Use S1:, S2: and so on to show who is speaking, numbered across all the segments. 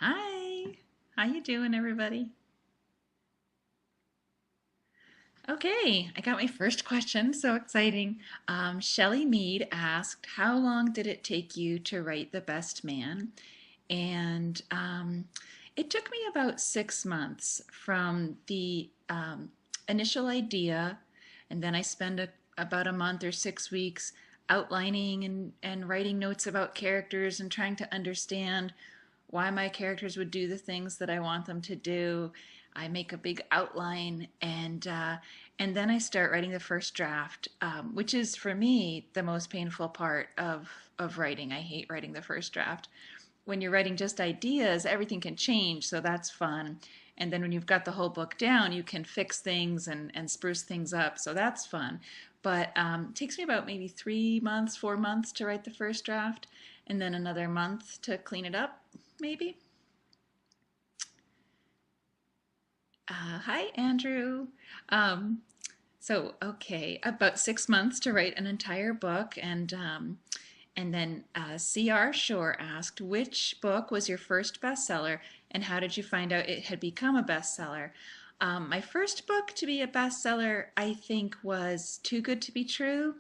S1: Hi, how you doing, everybody? Okay, I got my first question. So exciting. Shelley Mead asked, "How long did it take you to write The Best Man?" And it took me about 6 months from the initial idea, and then I spend about a month or 6 weeks outlining and writing notes about characters and trying to understand why my characters would do the things that I want them to do. I make a big outline, and then I start writing the first draft, which is for me the most painful part of writing. I hate writing the first draft. When you're writing just ideas, everything can change, so that's fun. And then when you've got the whole book down, you can fix things and spruce things up, so that's fun. But it takes me about maybe 3 months, 4 months to write the first draft, and then another month to clean it up, maybe. Hi, Andrew. Um, okay, about 6 months to write an entire book, and then C.R. Shore asked, which book was your first bestseller, and how did you find out it had become a bestseller? My first book to be a bestseller, I think, was Too Good to Be True,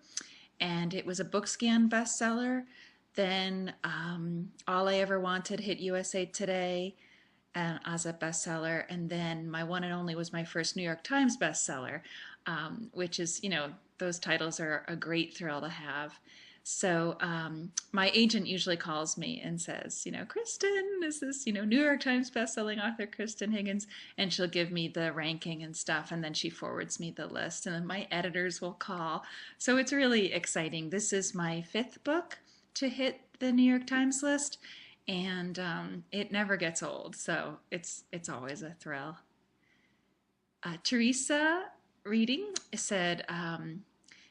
S1: and it was a BookScan bestseller. Then All I Ever Wanted hit USA Today as a bestseller, and then my one and only was my first New York Times bestseller, which is, those titles are a great thrill to have. So my agent usually calls me and says, Kristan, is this, New York Times bestselling author Kristan Higgins? And she'll give me the ranking and stuff, and then she forwards me the list, and then my editors will call. So it's really exciting. This is my fifth book to hit the New York Times list, and it never gets old, so it's always a thrill. Teresa Reading said,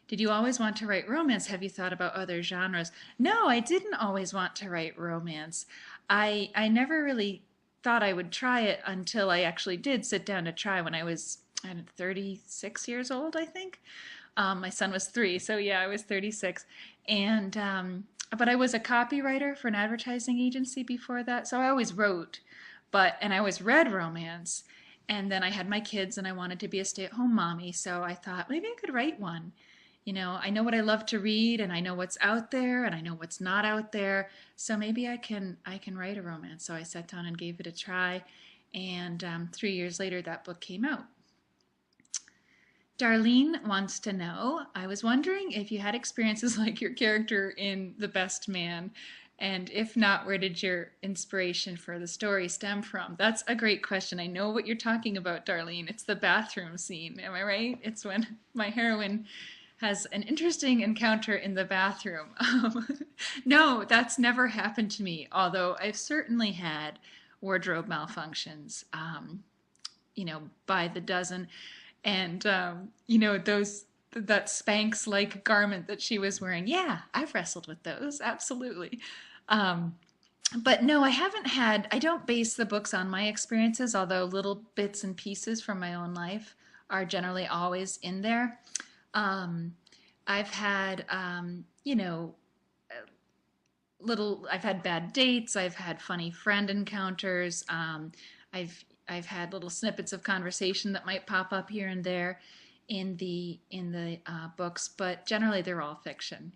S1: did you always want to write romance? Have you thought about other genres? No, I didn't always want to write romance. I never really thought I would try it until I actually did sit down to try when I was 36 years old, I think. My son was 3, so yeah, I was 36. And but I was a copywriter for an advertising agency before that, so I always wrote, and I always read romance. And then I had my kids, and I wanted to be a stay-at-home mommy, so I thought maybe I could write one. I know what I love to read, and I know what's out there, and I know what's not out there. So maybe I can write a romance. So I sat down and gave it a try, and 3 years later, that book came out. Darlene wants to know, I was wondering if you had experiences like your character in The Best Man, and if not, where did your inspiration for the story stem from? That's a great question. I know what you're talking about, Darlene. It's the bathroom scene, am I right? It's when my heroine has an interesting encounter in the bathroom. No, that's never happened to me, although I've certainly had wardrobe malfunctions, by the dozen. And those that Spanx-like garment that she was wearing. Yeah, I've wrestled with those, absolutely. Um, but no, I don't base the books on my experiences, although little bits and pieces from my own life are generally always in there. Um, I've had, I've had bad dates. I've had funny friend encounters. I've had little snippets of conversation that might pop up here and there in the books, but generally they're all fiction,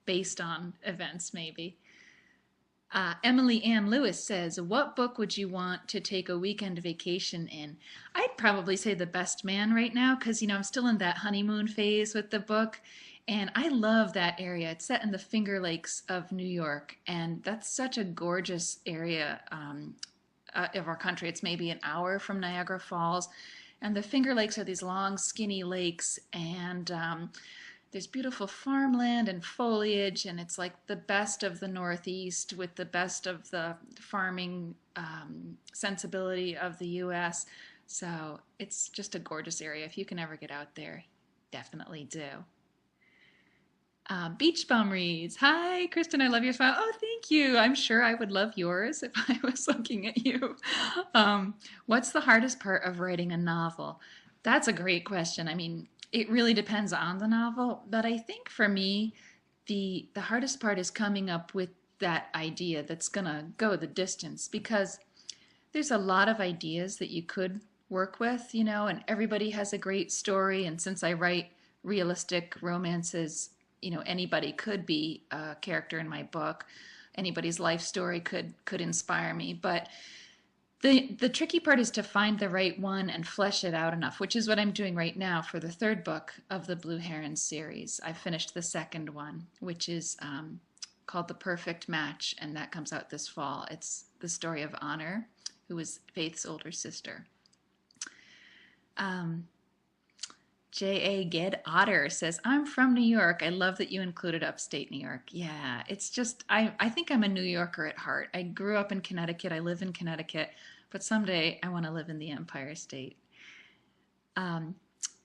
S1: based on events maybe. Emily Ann Lewis says, what book would you want to take a weekend vacation in? I'd probably say The Best Man right now because, I'm still in that honeymoon phase with the book. And I love that area. It's set in the Finger Lakes of New York. And that's such a gorgeous area of our country. It's maybe an hour from Niagara Falls. And the Finger Lakes are these long, skinny lakes. And there's beautiful farmland and foliage, and it's like the best of the Northeast with the best of the farming sensibility of the U.S. So it's just a gorgeous area. If you can ever get out there, definitely do. Beach Bum reads, hi, Kristan, I love your smile. Oh, thank you. I'm sure I would love yours if I was looking at you. What's the hardest part of writing a novel? That's a great question. I mean, it really depends on the novel, but I think for me, the hardest part is coming up with that idea that's gonna go the distance because there's a lot of ideas that you could work with, you know, and everybody has a great story. And since I write realistic romances, you know, anybody could be a character in my book. Anybody's life story could inspire me. But the tricky part is to find the right one and flesh it out enough, which is what I'm doing right now for the third book of the Blue Heron series. I finished the second one, which is called The Perfect Match, and that comes out this fall. It's the story of Honor, who was Faith's older sister. J.A. Ged Otter says, I'm from New York. I love that you included upstate New York. Yeah, it's just, I think I'm a New Yorker at heart. I grew up in Connecticut. I live in Connecticut. But someday I want to live in the Empire State.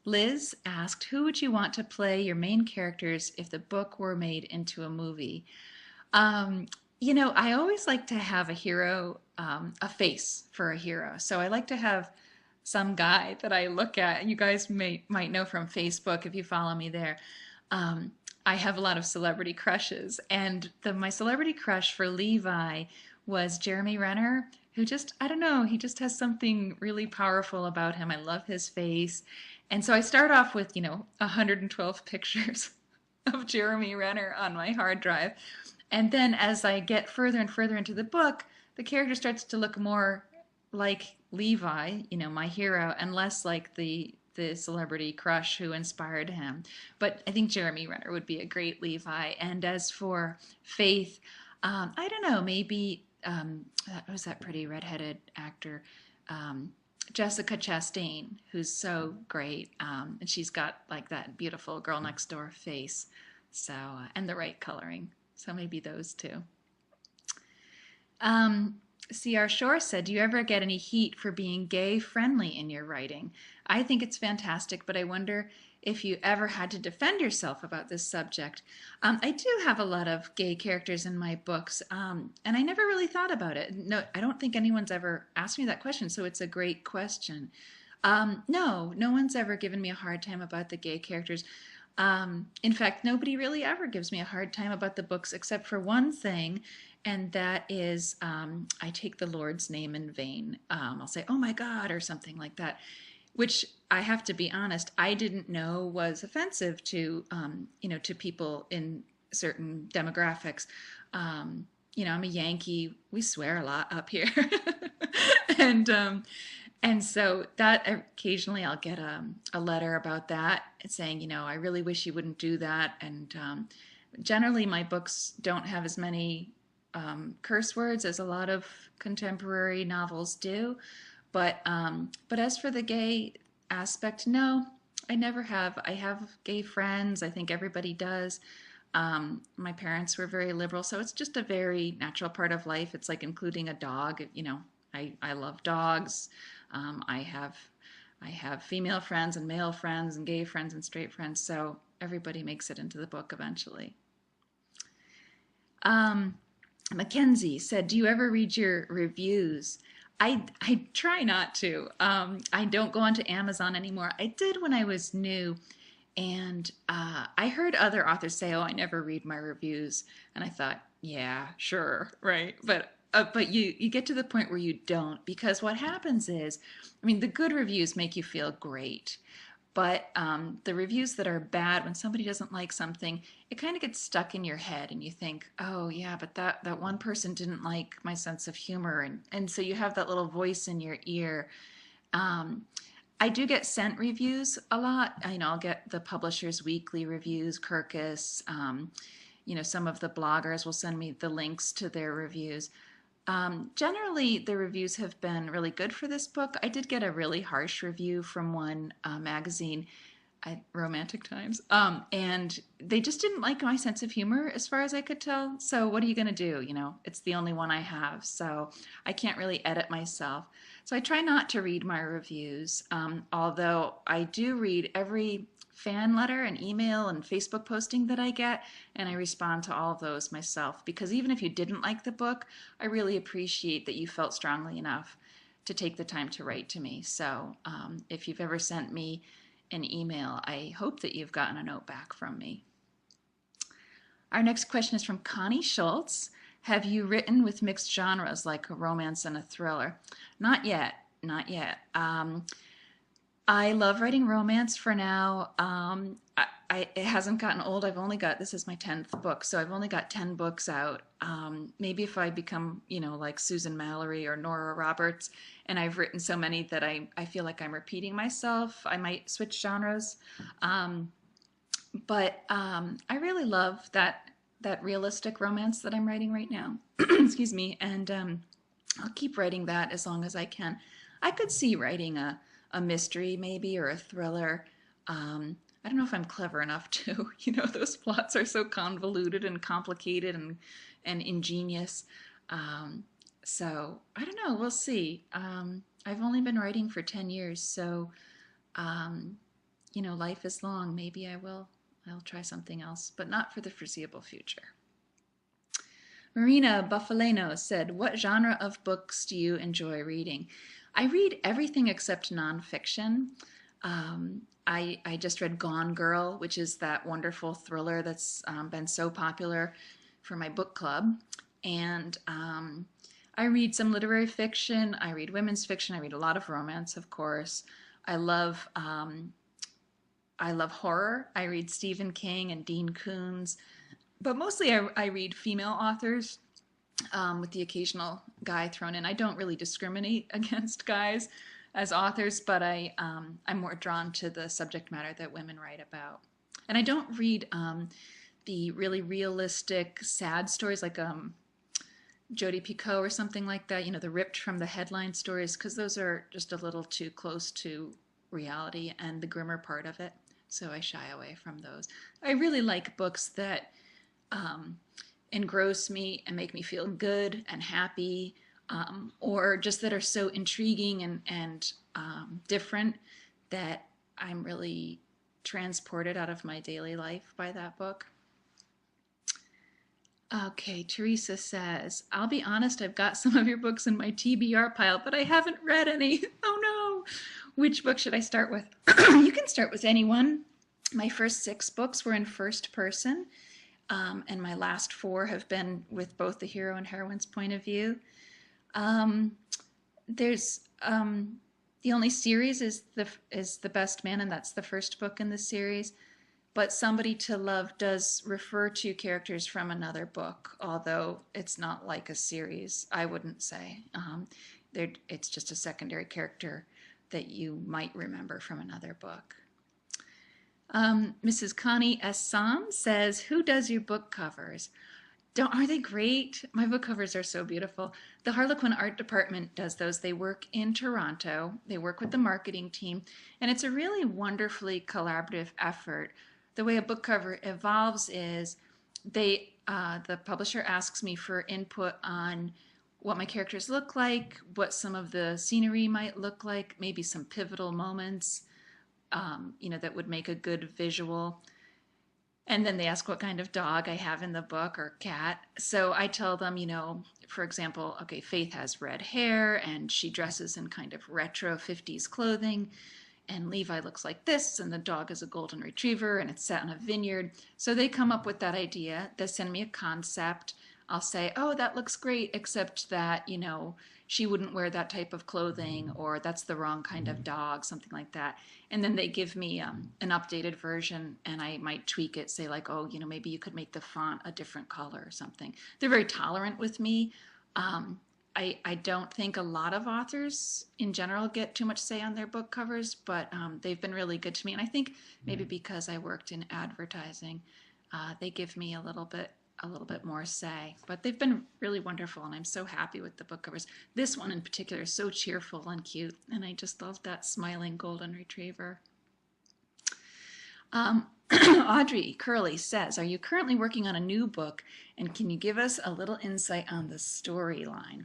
S1: Liz asked, who would you want to play your main characters if the book were made into a movie? You know, I always like to have a hero, a face for a hero. So I like to have some guy that I look at. You guys might know from Facebook if you follow me there. I have a lot of celebrity crushes, and my celebrity crush for Levi was Jeremy Renner, who just, I don't know, he just has something really powerful about him. I love his face. And so I start off with, you know, 112 pictures of Jeremy Renner on my hard drive. And then as I get further and further into the book, the character starts to look more like Levi, you know, my hero, and less like the celebrity crush who inspired him. But I think Jeremy Renner would be a great Levi. And as for Faith, I don't know, maybe who's that pretty redheaded actor? Jessica Chastain, who's so great, and she's got like that beautiful girl next door face, so and the right coloring. So maybe those two. C.R. Shore said, do you ever get any heat for being gay friendly in your writing? I think it's fantastic, but I wonder if you ever had to defend yourself about this subject. I do have a lot of gay characters in my books, and I never really thought about it. No, I don't think anyone's ever asked me that question, so it's a great question. No one's ever given me a hard time about the gay characters. In fact, nobody really ever gives me a hard time about the books except for one thing, and that is I take the Lord's name in vain. I'll say, oh my God, or something like that, which I have to be honest, I didn't know was offensive to, you know, to people in certain demographics. You know, I'm a Yankee. We swear a lot up here. And so that occasionally I'll get a letter about that saying, you know, I really wish you wouldn't do that. And generally my books don't have as many curse words as a lot of contemporary novels do. But as for the gay aspect, no, I never have. I have gay friends. I think everybody does. My parents were very liberal, so it's just a very natural part of life. It's like including a dog. You know, I love dogs. I have female friends and male friends and gay friends and straight friends, so everybody makes it into the book eventually. Mackenzie said, do you ever read your reviews? I try not to. I don't go onto Amazon anymore. I did when I was new, and I heard other authors say, oh, I never read my reviews. And I thought, yeah, sure, right. But you get to the point where you don't, because what happens is, I mean, the good reviews make you feel great. But the reviews that are bad, when somebody doesn't like something, it kind of gets stuck in your head and you think, oh yeah, but that one person didn't like my sense of humor. And so you have that little voice in your ear. I do get sent reviews a lot. I'll get the Publishers Weekly reviews, Kirkus. Some of the bloggers will send me the links to their reviews. Generally, the reviews have been really good for this book. I did get a really harsh review from one magazine, Romantic Times, and they just didn't like my sense of humor as far as I could tell. So what are you going to do? It's the only one I have, so I can't really edit myself. So I try not to read my reviews, although I do read every fan letter and email and Facebook posting that I get, and I respond to all of those myself, because even if you didn't like the book, I really appreciate that you felt strongly enough to take the time to write to me. So if you've ever sent me an email, I hope that you've gotten a note back from me. Our next question is from Connie Schultz. Have you written with mixed genres like a romance and a thriller? Not yet, not yet. I love writing romance for now. It hasn't gotten old. This is my 10th book, so I've only got 10 books out. Maybe if I become, like Susan Mallory or Nora Roberts, and I've written so many that I feel like I'm repeating myself, I might switch genres. But I really love that realistic romance that I'm writing right now. Excuse me. And I'll keep writing that as long as I can. I could see writing a mystery maybe, or a thriller. I don't know if I'm clever enough to. Those plots are so convoluted and complicated and ingenious. So I don't know. We'll see. I've only been writing for 10 years, so life is long. Maybe I'll try something else, but not for the foreseeable future. Marina Buffaleno said, what genre of books do you enjoy reading? I read everything except nonfiction. I just read Gone Girl, which is that wonderful thriller that's been so popular for my book club. And I read some literary fiction. I read women's fiction. I read a lot of romance, of course. I love horror. I read Stephen King and Dean Koontz, but mostly I read female authors with the occasional guy thrown in. I don't really discriminate against guys as authors, but I'm more drawn to the subject matter that women write about. And I don't read the really realistic, sad stories like Jodi Picoult or something like that, the ripped from the headline stories, because those are just a little too close to reality and the grimmer part of it. So I shy away from those. I really like books that engross me and make me feel good and happy, or just that are so intriguing and different that I'm really transported out of my daily life by that book. Okay, Teresa says, I'll be honest, I've got some of your books in my TBR pile, but I haven't read any. Oh no! Which book should I start with? You can start with any one. My first 6 books were in first person, and my last 4 have been with both the hero and heroine's point of view. There's the only series is the Best Man, and that's the first book in the series. But Somebody to Love does refer to characters from another book, although it's not like a series, I wouldn't say. It's just a secondary character that you might remember from another book. Mrs. Connie S. Sam says, who does your book covers? Are they great? My book covers are so beautiful. The Harlequin Art Department does those. They work in Toronto. They work with the marketing team, and it's a really wonderfully collaborative effort. The way a book cover evolves is the publisher asks me for input on what my characters look like, what some of the scenery might look like, maybe some pivotal moments, that would make a good visual. And then they ask what kind of dog I have in the book, or cat. So I tell them, for example, okay, Faith has red hair and she dresses in kind of retro 50s clothing. And Levi looks like this, and the dog is a golden retriever, and it's set in a vineyard. So they come up with that idea. They send me a concept. I'll say, oh, that looks great, except that, she wouldn't wear that type of clothing, or that's the wrong kind of dog, something like that. And then they give me an updated version, and I might tweak it, say like, oh, maybe you could make the font a different color or something. They're very tolerant with me. I don't think a lot of authors in general get too much say on their book covers, but they've been really good to me. And I think maybe because I worked in advertising, they give me a little bit more say. But they've been really wonderful, and I'm so happy with the book covers. This one in particular is so cheerful and cute, and I just love that smiling golden retriever. Audrey Curley says, are you currently working on a new book, and can you give us a little insight on the storyline?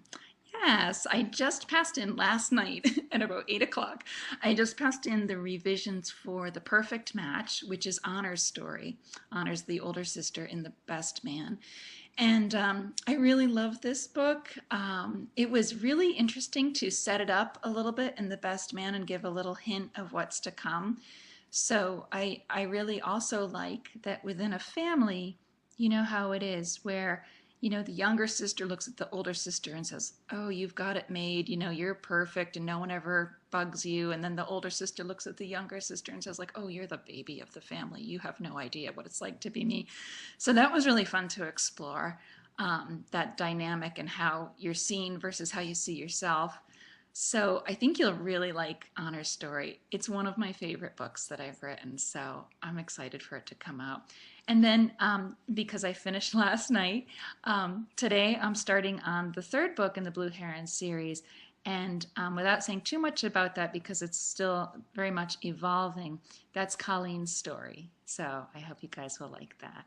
S1: Yes, I just passed in last night at about 8 o'clock. I just passed in the revisions for The Perfect Match, which is Honor's story. Honor's the older sister in The Best Man. And I really love this book. It was really interesting to set it up a little bit in The Best Man and give a little hint of what's to come. So I really also like that within a family, you know how it is, where you know, the younger sister looks at the older sister and says, "Oh, you've got it made. You know, you're perfect and no one ever bugs you." And then the older sister looks at the younger sister and says, like, "Oh, you're the baby of the family. You have no idea what it's like to be me." So that was really fun to explore, that dynamic and how you're seen versus how you see yourself. So I think you'll really like Honor's story. It's one of my favorite books that I've written, so I'm excited for it to come out. And then because I finished last night, today I'm starting on the third book in the Blue Heron series. And without saying too much about that, because it's still very much evolving, that's Colleen's story. So I hope you guys will like that.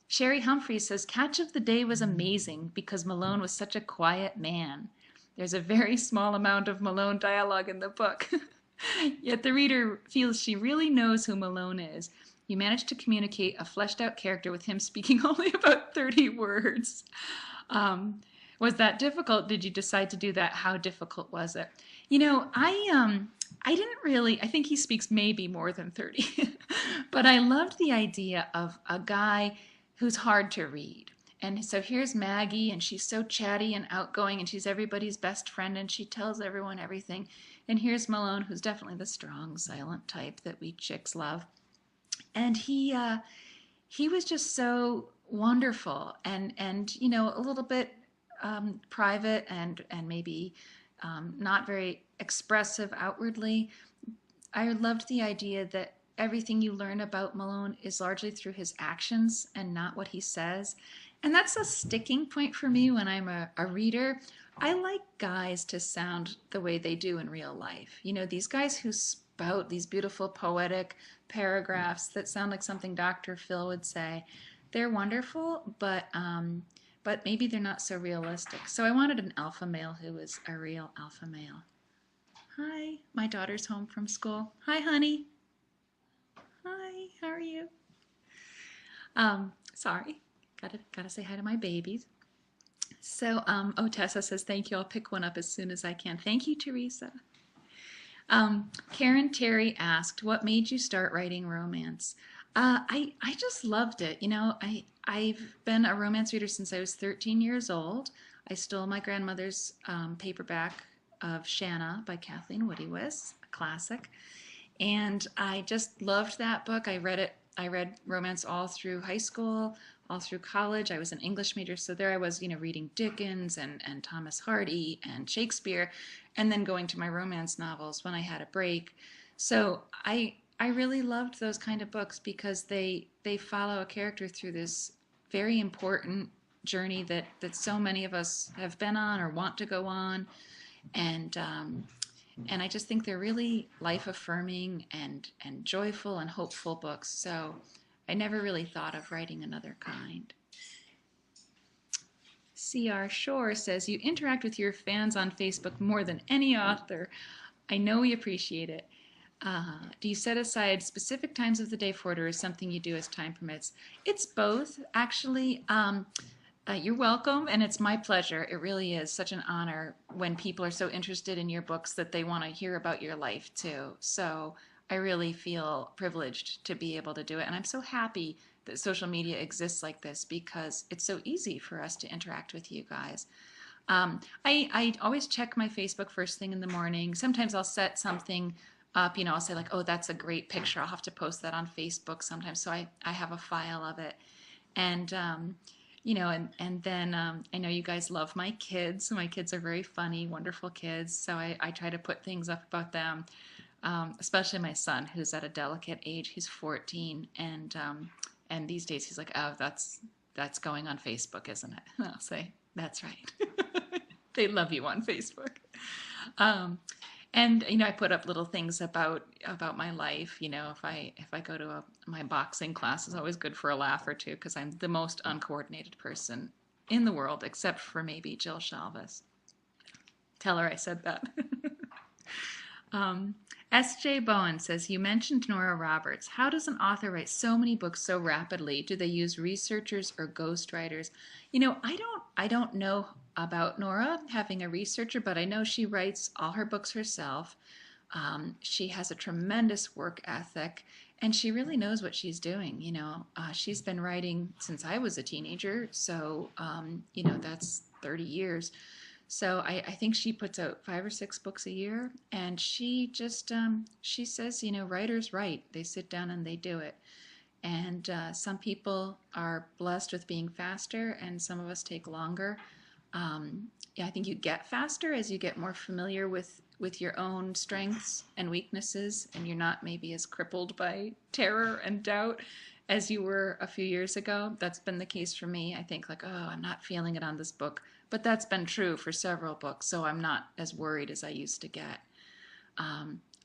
S1: Sherry Humphrey says, "Catch of the Day was amazing because Malone was such a quiet man. There's a very small amount of Malone dialogue in the book. Yet the reader feels she really knows who Malone is. You managed to communicate a fleshed out character with him speaking only about 30 words. Was that difficult? Did you decide to do that? How difficult was it?" You know, I didn't really, I think he speaks maybe more than 30, but I loved the idea of a guy who's hard to read. And so here's Maggie, and she's so chatty and outgoing, and she's everybody's best friend, and she tells everyone everything. And here's Malone, who's definitely the strong, silent type that we chicks love. And he was just so wonderful, and you know, a little bit private and maybe not very expressive outwardly. I loved the idea that everything you learn about Malone is largely through his actions and not what he says. And that's a sticking point for me when I'm a reader. I like guys to sound the way they do in real life. You know, these guys who spout these beautiful poetic paragraphs that sound like something Dr. Phil would say. They're wonderful, but maybe they're not so realistic. So I wanted an alpha male who was a real alpha male. Hi, my daughter's home from school. Hi, honey. Hi, how are you? Sorry, gotta say hi to my babies. So, Tessa says, "Thank you. I'll pick one up as soon as I can." Thank you, Teresa. Karen Terry asked, "What made you start writing romance?" I just loved it. You know, I've been a romance reader since I was 13 years old. I stole my grandmother's paperback of Shanna by Kathleen Woodiwiss, a classic. And I just loved that book. I read romance all through high school, all through college. I was an English major, so there I was, you know, reading Dickens and Thomas Hardy and Shakespeare, and then going to my romance novels when I had a break. So I really loved those kind of books because they follow a character through this very important journey that so many of us have been on or want to go on. And I just think they're really life-affirming and joyful and hopeful books. So I never really thought of writing another kind. C.R. Shore says, "You interact with your fans on Facebook more than any author. I know we appreciate it. Do you set aside specific times of the day for it, or is something you do as time permits?" It's both, actually. You're welcome, and it's my pleasure. It really is such an honor when people are so interested in your books that they want to hear about your life too. So I really feel privileged to be able to do it, and I'm so happy that social media exists like this because it's so easy for us to interact with you guys. I always check my Facebook first thing in the morning. Sometimes I'll set something up, you know, I'll say like, "Oh, that's a great picture. I'll have to post that on Facebook sometimes." So I have a file of it. And you know, and then I know you guys love my kids. My kids are very funny, wonderful kids. So I try to put things up about them, especially my son, who's at a delicate age. He's 14, and these days he's like, "Oh, that's going on Facebook, isn't it?" And I'll say, "That's right." They love you on Facebook. And you know, I put up little things about my life. You know, if I go to my boxing class, it's always good for a laugh or two because I'm the most uncoordinated person in the world, except for maybe Jill Shalvis. Tell her I said that. S.J. Bowen says, "You mentioned Nora Roberts. How does an author write so many books so rapidly? Do they use researchers or ghostwriters?" You know, I don't know about Nora having a researcher, but I know she writes all her books herself. She has a tremendous work ethic, And she really knows what she's doing. She's been writing since I was a teenager, so that's 30 years. So I think she puts out 5 or 6 books a year, and she says, writers write. They sit down and they do it. And some people are blessed with being faster, and some of us take longer. Yeah, I think you get faster as you get more familiar with your own strengths and weaknesses, and you're not maybe as crippled by terror and doubt as you were a few years ago. That's been the case for me. I think like, oh, I'm not feeling it on this book, but that's been true for several books, so I'm not as worried as I used to get.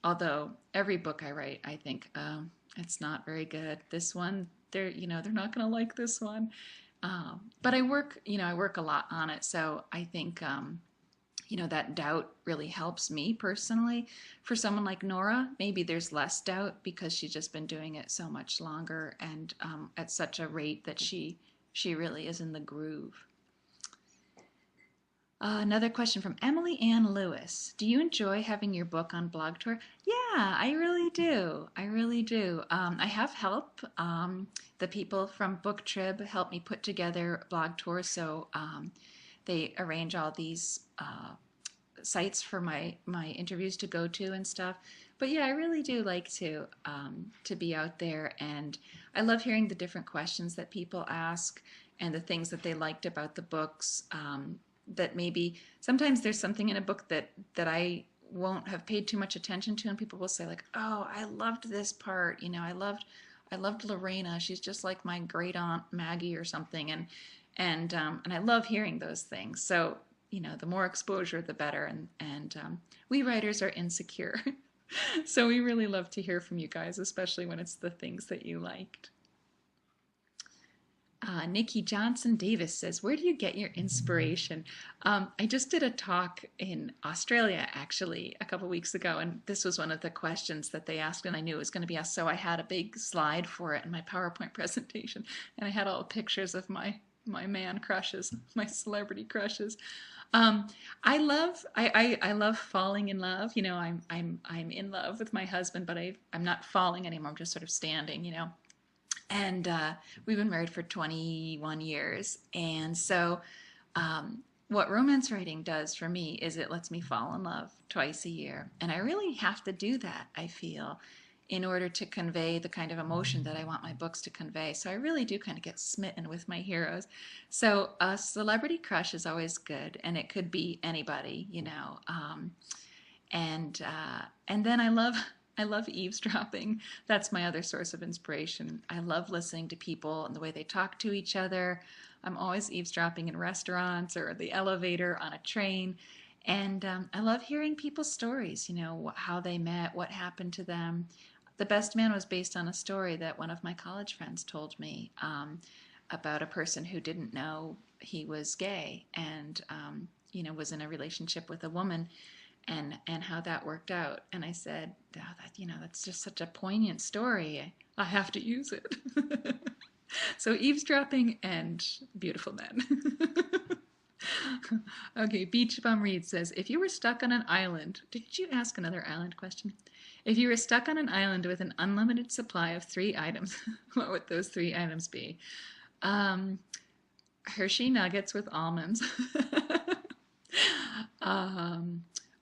S1: Although every book I write, I think, it's not very good. This one, they're not going to like this one. But I work a lot on it, so I think that doubt really helps me personally. For someone like Nora, maybe there's less doubt because she's just been doing it so much longer and at such a rate that she really is in the groove. Another question from Emily Ann Lewis. Do you enjoy having your book on blog tour? Yeah, I really do. I really do. I have help. The people from BookTrib help me put together blog tours, so they arrange all these sites for my interviews to go to and stuff. But yeah, I really do like to be out there, and I love hearing the different questions that people ask and the things that they liked about the books. That maybe sometimes there's something in a book that I won't have paid too much attention to, and people will say like, oh, I loved this part, I loved Lorena, she's just like my great aunt Maggie or something, and I love hearing those things. So the more exposure the better, and we writers are insecure. So we really love to hear from you guys, especially when it's the things that you liked. Nikki Johnson Davis says, where do you get your inspiration? I just did a talk in Australia, actually, a couple weeks ago, and this was one of the questions that they asked, and I knew it was going to be asked, so I had a big slide for it in my PowerPoint presentation, and I had all the pictures of my man crushes, my celebrity crushes. I love falling in love. I'm in love with my husband, but I'm not falling anymore. I'm just sort of standing, And we've been married for 21 years. And so what romance writing does for me is it lets me fall in love twice a year. And I really have to do that, I feel, in order to convey the kind of emotion that I want my books to convey. So I really do kind of get smitten with my heroes. So a celebrity crush is always good, and it could be anybody, and then I love eavesdropping. That's my other source of inspiration. I love listening to people and the way they talk to each other. I'm always eavesdropping in restaurants or the elevator on a train. And I love hearing people's stories, how they met, what happened to them. The Best Man was based on a story that one of my college friends told me about a person who didn't know he was gay and, was in a relationship with a woman. And how that worked out. And I said, oh, that's just such a poignant story. I have to use it. So eavesdropping and beautiful men. Okay, Beach Bum Reed says, if you were stuck on an island, did you ask another island question? If you were stuck on an island with an unlimited supply of 3 items, what would those 3 items be? Hershey Nuggets with almonds.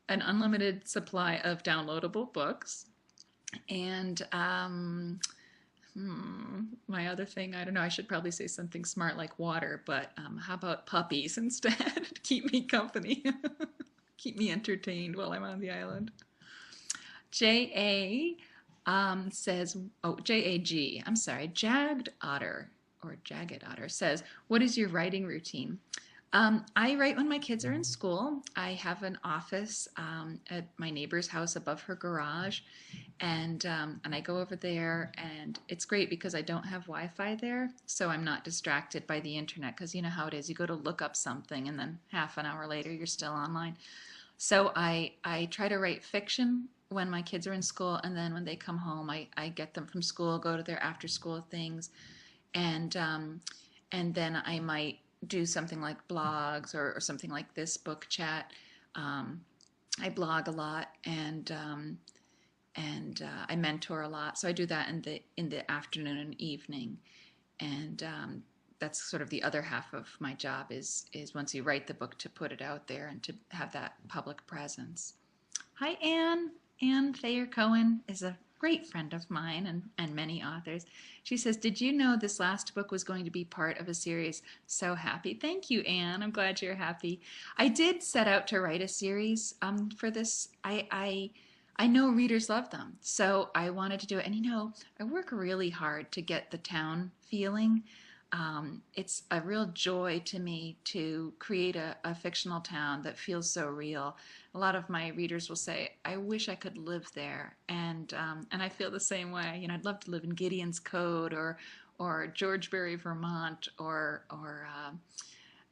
S1: An unlimited supply of downloadable books, and my other thing, I don't know, I should probably say something smart like water, but how about puppies instead? Keep me company. Keep me entertained while I'm on the island. J.A. says, J.A.G., I'm sorry, Jagged Otter says, what is your writing routine? I write when my kids are in school. I have an office at my neighbor's house above her garage, and I go over there, and it's great because I don't have Wi-Fi there, so I'm not distracted by the internet, because you know how it is. You go to look up something, and then half an hour later, you're still online. So I try to write fiction when my kids are in school, and then when they come home, I get them from school, go to their after-school things, and then I might do something like blogs or something like this book chat. I blog a lot, and I mentor a lot. So I do that in the afternoon and evening. And that's sort of the other half of my job is once you write the book to put it out there and to have that public presence. Hi, Anne. Anne Thayer Cohen is a great friend of mine and many authors. She says, did you know this last book was going to be part of a series? So happy. Thank you, Anne. I'm glad you're happy. I did set out to write a series for this. I know readers love them, so I wanted to do it. And I work really hard to get the town feeling. It's a real joy to me to create a fictional town that feels so real. A lot of my readers will say, I wish I could live there. And I feel the same way. I'd love to live in Gideon's Code or Georgebury, Vermont, or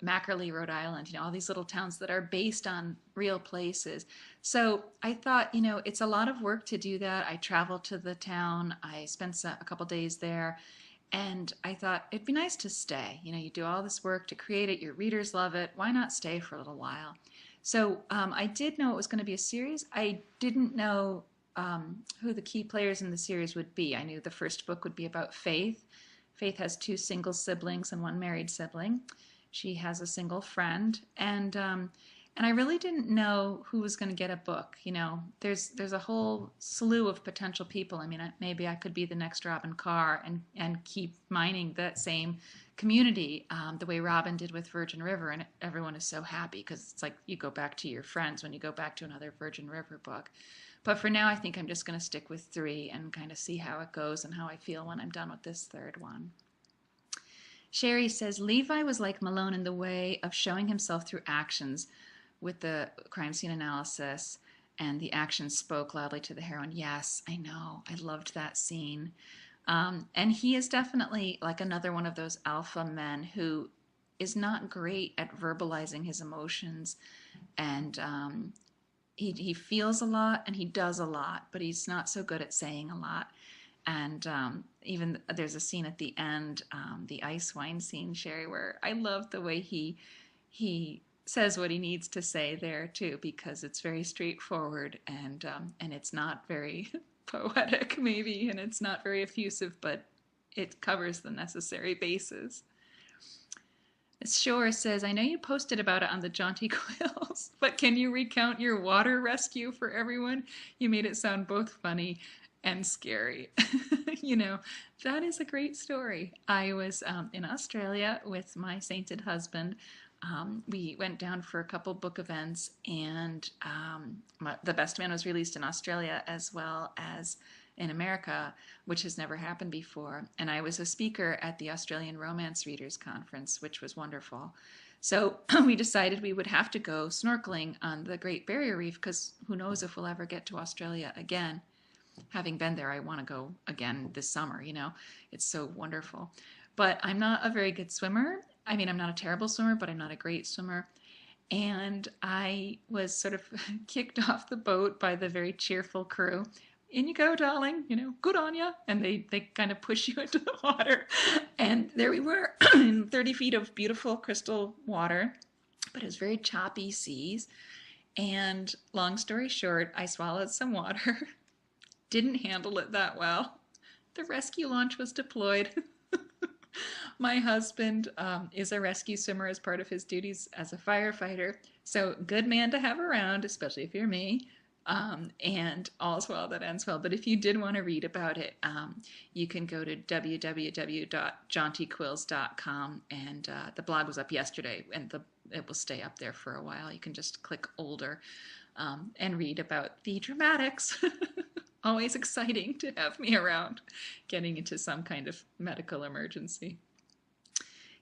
S1: Mackerly, Rhode Island, all these little towns that are based on real places. So I thought, it's a lot of work to do that. I traveled to the town. I spent a couple days there. And I thought it'd be nice to stay. You do all this work to create it. Your readers love it. Why not stay for a little while? So I did know it was going to be a series. I didn't know who the key players in the series would be. I knew the first book would be about Faith. Faith has 2 single siblings and 1 married sibling. She has a single friend, and I really didn't know who was going to get a book. There's a whole slew of potential people. I mean, maybe I could be the next Robin Carr and keep mining that same community the way Robin did with Virgin River, and everyone is so happy because it's like you go back to your friends when you go back to another Virgin River book. But for now, I think I'm just going to stick with 3 and kind of see how it goes and how I feel when I'm done with this 3rd one. Sherry says, Levi was like Malone in the way of showing himself through actions with the crime scene analysis, and the actions spoke loudly to the heroine. Yes, I know. I loved that scene. And he is definitely like another one of those alpha men who is not great at verbalizing his emotions, and he feels a lot and he does a lot, but he's not so good at saying a lot. And even there's a scene at the end, the ice wine scene, Sherry, where I love the way he says what he needs to say there too, because it's very straightforward and it's not very poetic maybe, and it's not very effusive, but it covers the necessary bases. Shore says, I know you posted about it on the Jaunty Quills, but can you recount your water rescue for everyone? You made it sound both funny and scary. That is a great story. I was in Australia with my sainted husband. We went down for a couple book events, and The Best Man was released in Australia as well as in America, which has never happened before. And I was a speaker at the Australian Romance Readers Conference, which was wonderful. So we decided we would have to go snorkeling on the Great Barrier Reef, because who knows if we'll ever get to Australia again. Having been there, I want to go again this summer, It's so wonderful. But I'm not a very good swimmer. I mean, I'm not a terrible swimmer, but I'm not a great swimmer. And I was sort of kicked off the boat by the very cheerful crew. In you go, darling, good on ya. And they kind of push you into the water. And there we were in 30 feet of beautiful crystal water, but it was very choppy seas. And long story short, I swallowed some water, didn't handle it that well. The rescue launch was deployed. My husband is a rescue swimmer as part of his duties as a firefighter. So good man to have around, especially if you're me. And all's well that ends well. But if you did want to read about it, you can go to www.jauntyquills.com, and the blog was up yesterday, and it will stay up there for a while. You can just click older and read about the dramatics. Always exciting to have me around, getting into some kind of medical emergency.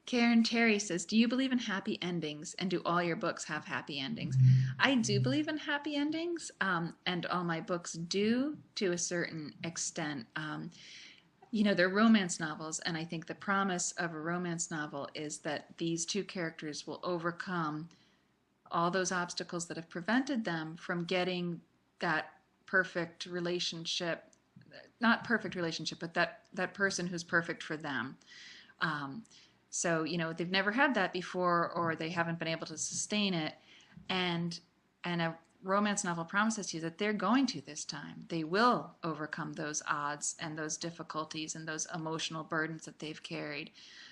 S1: Karen Terry says, do you believe in happy endings, and do all your books have happy endings? I do believe in happy endings, and all my books do to a certain extent. They're romance novels, and I think the promise of a romance novel is that these 2 characters will overcome all those obstacles that have prevented them from getting that perfect relationship, not perfect relationship, but that person who's perfect for them. So, they've never had that before, or they haven't been able to sustain it. And romance novel promises you that they're going to this time. They will overcome those odds and those difficulties and those emotional burdens that they've carried.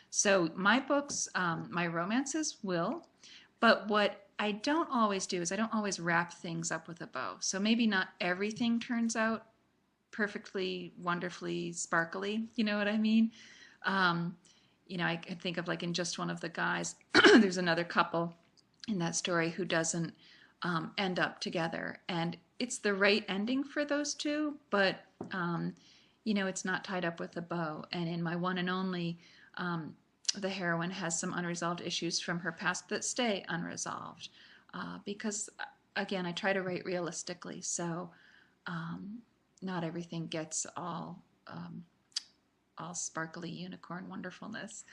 S1: So my books, my romances will, but what I don't always do is I don't always wrap things up with a bow. So maybe not everything turns out perfectly, wonderfully, sparkly. You know what I mean? I can think of like in Just One of the Guys, there's another couple in that story who doesn't end up together. And it's the right ending for those two, but, it's not tied up with a bow. And in my one and only, the heroine has some unresolved issues from her past that stay unresolved. Because, again, I try to write realistically. So not everything gets all sparkly unicorn wonderfulness.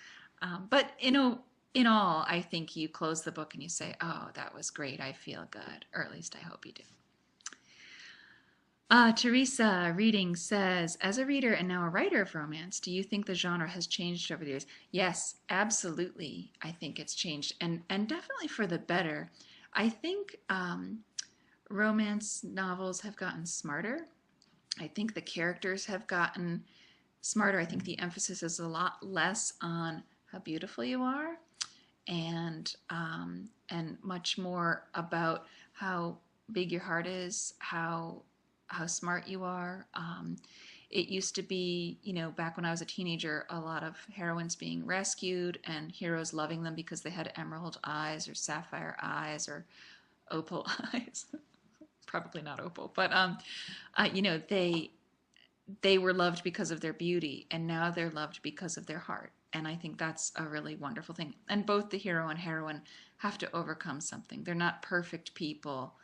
S1: But in all, I think you close the book and you say, oh, that was great. I feel good. Or at least I hope you do. Teresa Reading says, as a reader and now a writer of romance, do you think the genre has changed over the years? Yes, absolutely. I think it's changed, and definitely for the better. I think romance novels have gotten smarter. I think the characters have gotten smarter. I think the emphasis is a lot less on how beautiful you are, and much more about how big your heart is, how smart you are. It used to be, back when I was a teenager, a lot of heroines being rescued and heroes loving them because they had emerald eyes or sapphire eyes or opal eyes. Probably not opal, but they were loved because of their beauty, and now they're loved because of their heart. And I think that's a really wonderful thing. And both the hero and heroine have to overcome something. They're not perfect people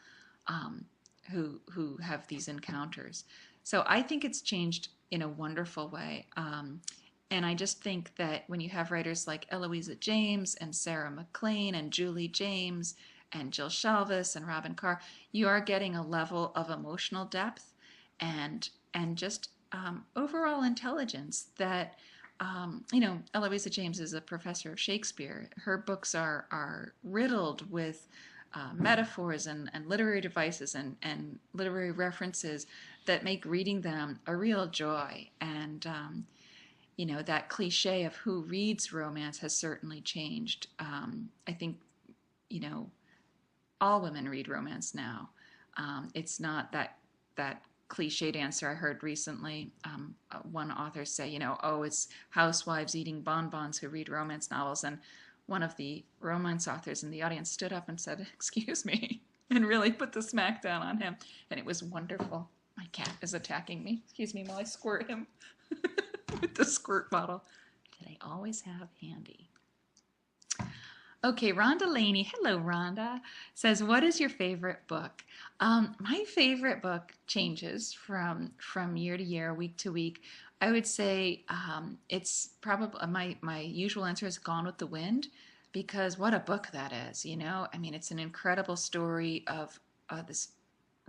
S1: who have these encounters. So I think it's changed in a wonderful way. And I just think that when you have writers like Eloisa James and Sarah MacLean and Julie James and Jill Shalvis and Robin Carr, you are getting a level of emotional depth and just overall intelligence that, Eloisa James is a professor of Shakespeare. Her books are riddled with metaphors and literary devices and literary references that make reading them a real joy. And, that cliche of who reads romance has certainly changed. I think, all women read romance now. It's not that cliched answer I heard recently. One author say, it's housewives eating bonbons who read romance novels. And one of the romance authors in the audience stood up and said, excuse me, and really put the smack down on him. And it was wonderful. My cat is attacking me. Excuse me while I squirt him with the squirt bottle that I always have handy. Okay, Rhonda Laney, hello Rhonda, says, what is your favorite book? My favorite book changes from year to year, week to week. I would say it's probably, my usual answer is Gone with the Wind, because what a book that is, I mean, it's an incredible story of this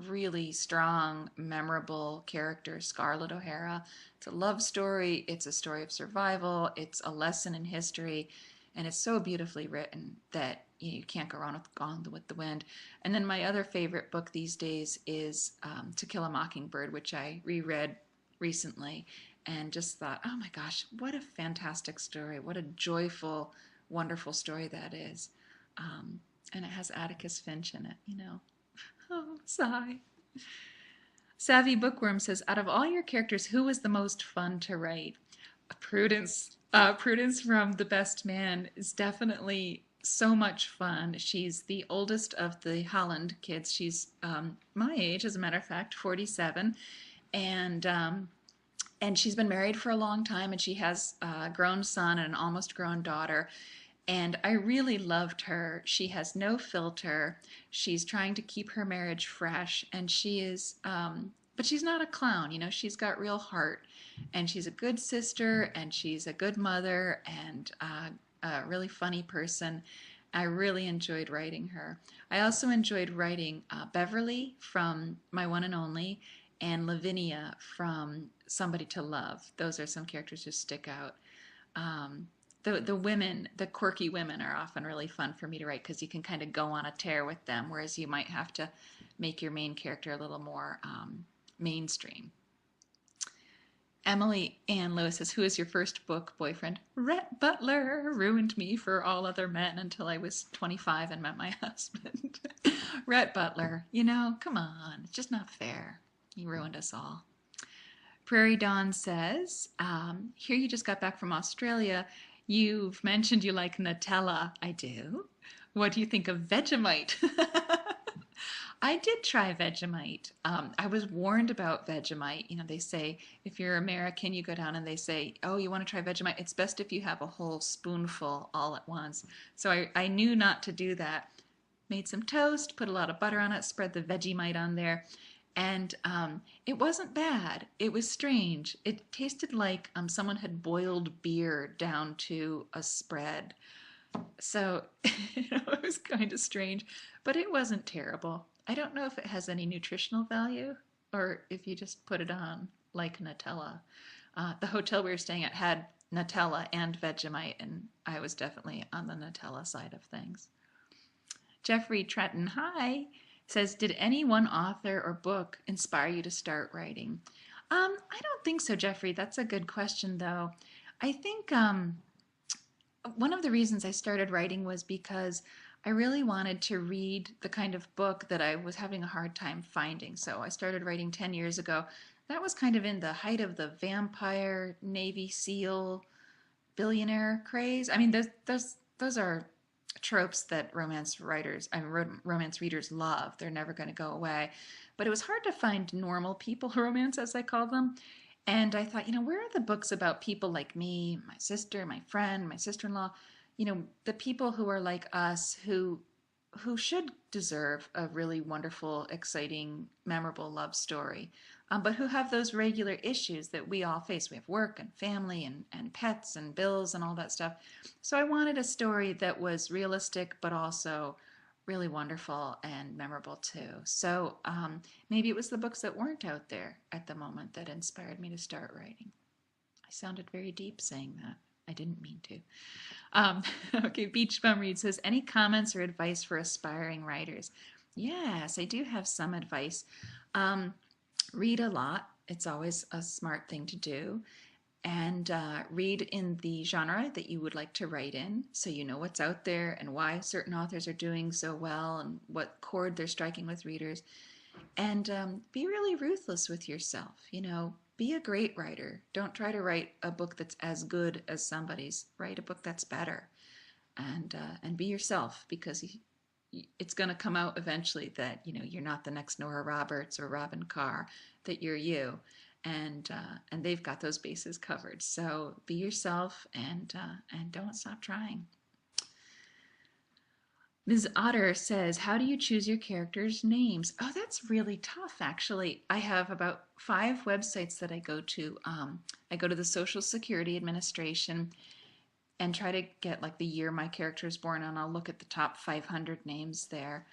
S1: really strong, memorable character, Scarlett O'Hara. It's a love story, it's a story of survival, it's a lesson in history. And it's so beautifully written that you can't go wrong with Gone with the Wind. And then my other favorite book these days is To Kill a Mockingbird, which I reread recently and just thought, oh my gosh, what a fantastic story. What a joyful, wonderful story that is. And it has Atticus Finch in it, Oh, sigh. Savvy Bookworm says, out of all your characters, who was the most fun to write? Prudence. Prudence from The Best Man is definitely so much fun. She's the oldest of the Holland kids. She's my age, as a matter of fact, 47, and she's been married for a long time, and she has a grown son and an almost grown daughter. And I really loved her. She has no filter. She's trying to keep her marriage fresh, and she is, but she's not a clown. She's got real heart. And she's a good sister, and she's a good mother, and a really funny person. I really enjoyed writing her. I also enjoyed writing Beverly from My One and Only, and Lavinia from Somebody to Love. Those are some characters who stick out. The women, the quirky women, are often really fun for me to write because you can kind of go on a tear with them, whereas you might have to make your main character a little more mainstream. Emily Ann Lewis says, who is your first book boyfriend? Rhett Butler ruined me for all other men until I was 25 and met my husband. Rhett Butler, come on, it's just not fair. He ruined us all. Prairie Dawn says, here you just got back from Australia. You've mentioned you like Nutella. I do. What do you think of Vegemite? I did try Vegemite. I was warned about Vegemite. They say if you're American, you go down and they say, oh, you want to try Vegemite? It's best if you have a whole spoonful all at once. So I knew not to do that. Made some toast, put a lot of butter on it, spread the Vegemite on there. And it wasn't bad. It was strange. It tasted like someone had boiled beer down to a spread. So it was kind of strange, but it wasn't terrible. I don't know if it has any nutritional value or if you just put it on like Nutella. The hotel we were staying at had Nutella and Vegemite, and I was definitely on the Nutella side of things. Jeffrey Tretton, hi, says, did any one author or book inspire you to start writing? I don't think so, Jeffrey. That's a good question, though. I think one of the reasons I started writing was because I really wanted to read the kind of book that I was having a hard time finding. So I started writing 10 years ago. That was kind of in the height of the vampire, Navy SEAL, billionaire craze. I mean, those are tropes that romance readers love. They're never going to go away. But it was hard to find normal people romance, as I call them. And I thought, where are the books about people like me, my sister, my friend, my sister-in-law, the people who are like us, who should deserve a really wonderful, exciting, memorable love story, but who have those regular issues that we all face. We have work and family and pets and bills and all that stuff. So I wanted a story that was realistic, but also really wonderful and memorable too. So maybe it was the books that weren't out there at the moment that inspired me to start writing. I sounded very deep saying that. I didn't mean to. Okay, Beach Bum Reed says, any comments or advice for aspiring writers? Yes, I do have some advice. Read a lot. It's always a smart thing to do. And read in the genre that you would like to write in, so you know what's out there and why certain authors are doing so well and what chord they're striking with readers. And be really ruthless with yourself. Be a great writer. Don't try to write a book that's as good as somebody's. Write a book that's better. And be yourself, because it's going to come out eventually that you're not the next Nora Roberts or Robin Carr, that you're you. And they've got those bases covered. So be yourself and don't stop trying. Ms. Otter says, how do you choose your characters' names? Oh, that's really tough, actually. I have about 5 websites that I go to. I go to the Social Security Administration and try to get like the year my character is born on. I'll look at the top 500 names there.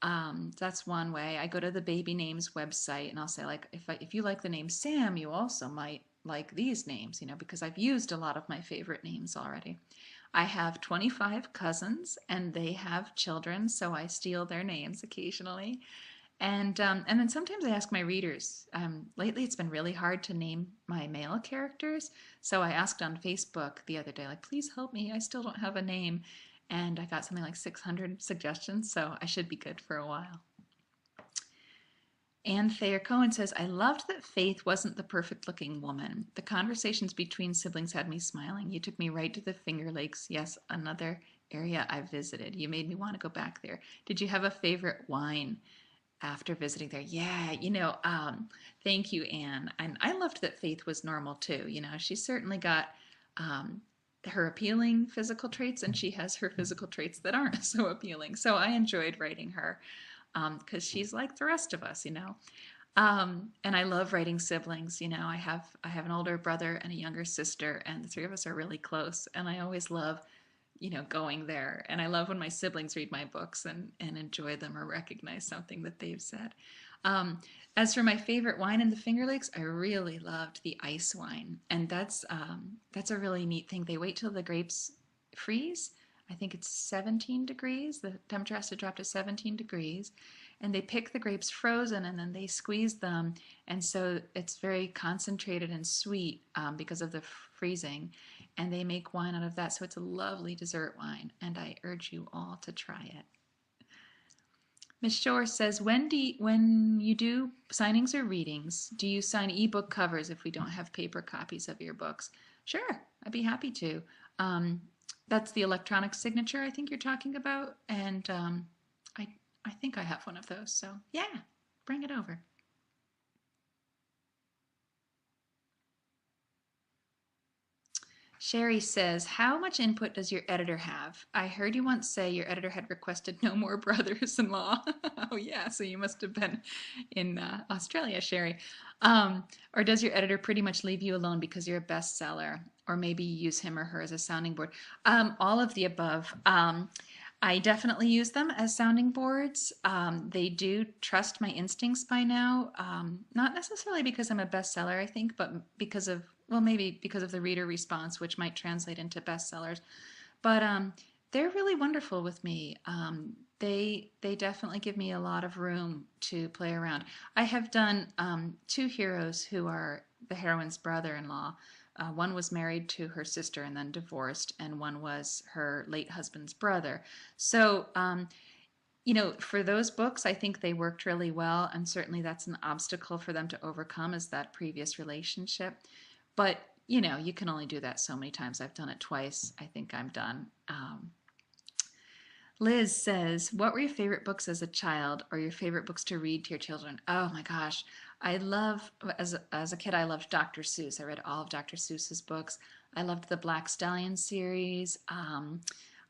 S1: That's one way. I go to the baby names website and I'll say, like, if you like the name Sam, you also might like these names, because I've used a lot of my favorite names already. I have 25 cousins and they have children, so I steal their names occasionally. And then sometimes I ask my readers. Lately it's been really hard to name my male characters, so I asked on Facebook the other day, like, please help me, I still don't have a name. And I got something like 600 suggestions, so I should be good for a while. Ann Thayer Cohen says, I loved that Faith wasn't the perfect-looking woman. The conversations between siblings had me smiling. You took me right to the Finger Lakes. Yes, another area I've visited. You made me want to go back there. Did you have a favorite wine after visiting there? Yeah, thank you, Anne. And I loved that Faith was normal, too. She certainly got her appealing physical traits, and she has her physical traits that aren't so appealing. So I enjoyed writing her. Because she's like the rest of us, and I love writing siblings. I have an older brother and a younger sister, and the 3 of us are really close. And I always love, going there. And I love when my siblings read my books and enjoy them or recognize something that they've said. As for my favorite wine in the Finger Lakes, I really loved the ice wine, and that's a really neat thing. They wait till the grapes freeze. I think it's 17 degrees. The temperature has to drop to 17 degrees. and they pick the grapes frozen and then they squeeze them, and so it's very concentrated and sweet because of the freezing, and they make wine out of that. So it's a lovely dessert wine, and I urge you all to try it. Miss Shore says, when you do signings or readings, do you sign ebook covers if we don't have paper copies of your books? Sure, I'd be happy to. That's the electronic signature I think you're talking about, and I think I have one of those. So yeah, bring it over. Sherry says, how much input does your editor have? I heard you once say your editor had requested no more brothers-in-law. Oh yeah, so you must have been in Australia, Sherry. Or does your editor pretty much leave you alone because you're a bestseller? Or maybe you use him or her as a sounding board? All of the above. I definitely use them as sounding boards. They do trust my instincts by now. Not necessarily because I'm a bestseller, I think, but because of, well, maybe because of the reader response, which might translate into bestsellers. But they're really wonderful with me. They definitely give me a lot of room to play around. I have done 2 heroes who are the heroine's brother-in-law. One was married to her sister and then divorced, and one was her late husband's brother. So, you know, for those books, I think they worked really well, and certainly that's an obstacle for them to overcome, is that previous relationship. But, you know, you can only do that so many times. I've done it twice. I think I'm done. Liz says, what were your favorite books as a child, or your favorite books to read to your children? Oh my gosh. I love, as a kid, I loved Dr. Seuss. I read all of Dr. Seuss's books. I loved the Black Stallion series.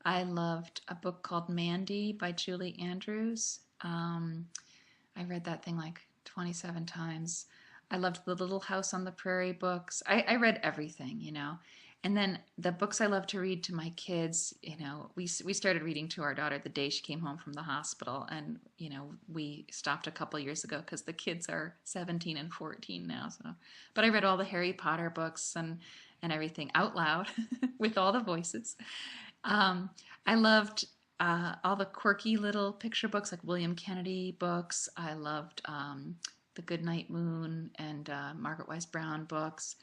S1: I loved a book called Mandy by Julie Andrews. I read that thing like 27 times. I loved the Little House on the Prairie books. I read everything, you know. And then the books I love to read to my kids, you know, we started reading to our daughter the day she came home from the hospital. And, you know, we stopped a couple years ago because the kids are 17 and 14 now. So, but I read all the Harry Potter books and everything out loud with all the voices. I loved all the quirky little picture books like William Kennedy books. I loved the Goodnight Moon and Margaret Wise Brown books.